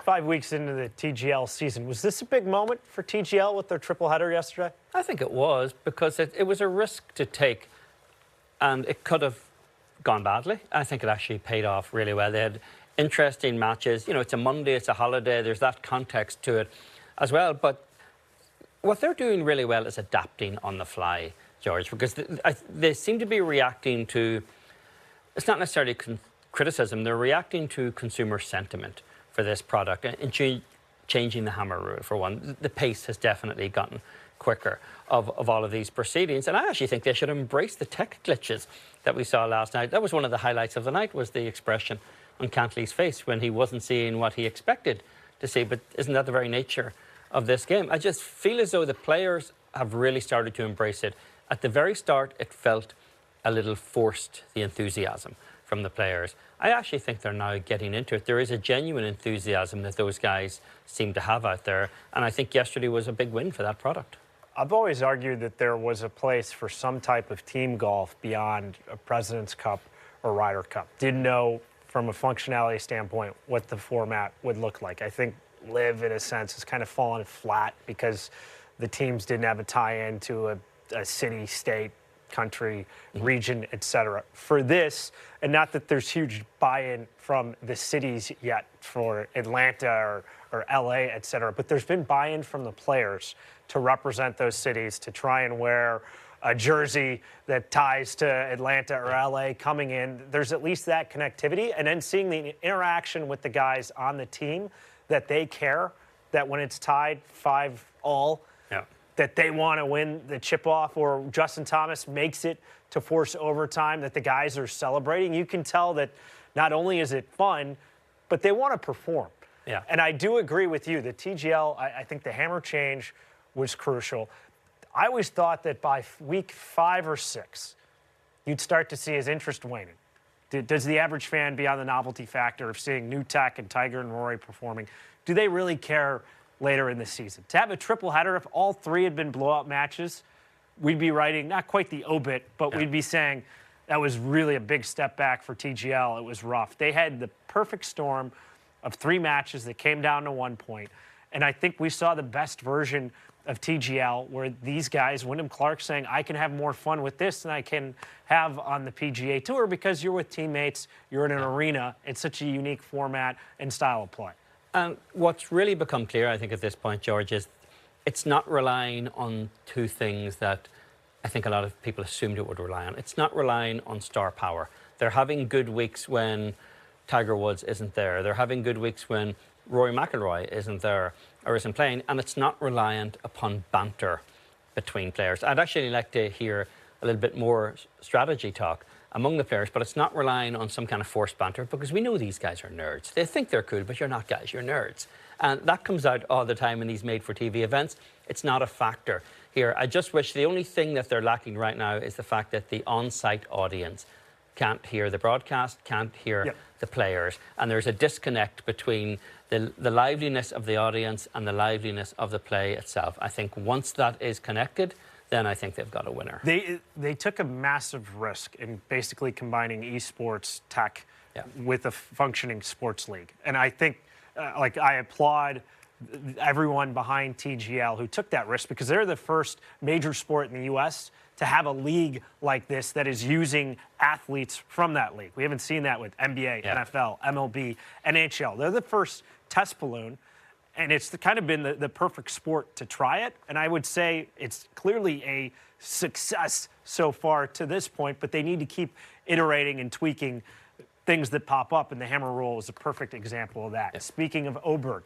5 weeks into the TGL season, was this a big moment for TGL with their triple header yesterday? I think it was, because it was a risk to take, and it could have gone badly. I think it actually paid off really well. They had interesting matches. You know, it's a Monday, it's a holiday, there's that context to it as well. But what they're doing really well is adapting on the fly, George, because they seem to be reacting to, it's not necessarily criticism, they're reacting to consumer sentiment for this product and changing the hammer rule, for one. The pace has definitely gotten quicker of all of these proceedings. And I actually think they should embrace the tech glitches that we saw last night. That was one of the highlights of the night, was the expression on Cantley's face when he wasn't seeing what he expected to see. But isn't that the very nature of this game? I just feel as though the players have really started to embrace it. At the very start, it felt a little forced, the enthusiasm from the players. I actually think they're now getting into it. There is a genuine enthusiasm that those guys seem to have out there. And I think yesterday was a big win for that product. I've always argued that there was a place for some type of team golf beyond a President's Cup or Ryder Cup. Didn't know from a functionality standpoint what the format would look like. I think LIV, in a sense, has kind of fallen flat because the teams didn't have a tie-in to a city, state, country, region, etc. For this, and not that there's huge buy-in from the cities yet for Atlanta or LA, etc., but there's been buy-in from the players to represent those cities, to try and wear a jersey that ties to Atlanta or LA coming in. There's at least that connectivity, and then seeing the interaction with the guys on the team, that they care, that when it's tied 5-all, that they want to win the chip-off, or Justin Thomas makes it to force overtime, that the guys are celebrating. You can tell that not only is it fun, but they want to perform. Yeah. And I do agree with you. The TGL, I think the hammer change was crucial. I always thought that by week 5 or 6, you'd start to see his interest waning. Does the average fan, beyond the novelty factor of seeing new tech and Tiger and Rory performing, do they really care later in the season? To have a triple header, if all 3 had been blowout matches, we'd be writing not quite the obit, but we'd be saying that was really a big step back for TGL. It was rough. They had the perfect storm of 3 matches that came down to 1 point. And I think we saw the best version of TGL, where these guys, Wyndham Clark saying, I can have more fun with this than I can have on the PGA Tour, because you're with teammates, you're in an arena. It's such a unique format and style of play. And what's really become clear, I think, at this point, George, is it's not relying on 2 things that I think a lot of people assumed it would rely on. It's not relying on star power. They're having good weeks when Tiger Woods isn't there. They're having good weeks when Rory McIlroy isn't there or isn't playing. And it's not reliant upon banter between players. I'd actually like to hear a little bit more strategy talk among the players, but it's not relying on some kind of forced banter, because we know these guys are nerds. They think they're cool, but you're not, guys, you're nerds. And that comes out all the time in these made-for-TV events. It's not a factor here. I just wish the only thing that they're lacking right now is the fact that the on-site audience can't hear the broadcast, can't hear the players. And there's a disconnect between the liveliness of the audience and the liveliness of the play itself. I think once that is connected, then I think they've got a winner. They took a massive risk in basically combining esports tech with a functioning sports league. And I think, I applaud everyone behind TGL who took that risk, because they're the first major sport in the U.S. to have a league like this that is using athletes from that league. We haven't seen that with NBA, NFL, MLB, NHL. They're the first test balloon. And it's kind of been the perfect sport to try it. And I would say it's clearly a success so far to this point, but they need to keep iterating and tweaking things that pop up. And the hammer rule is a perfect example of that. Speaking of Oberg,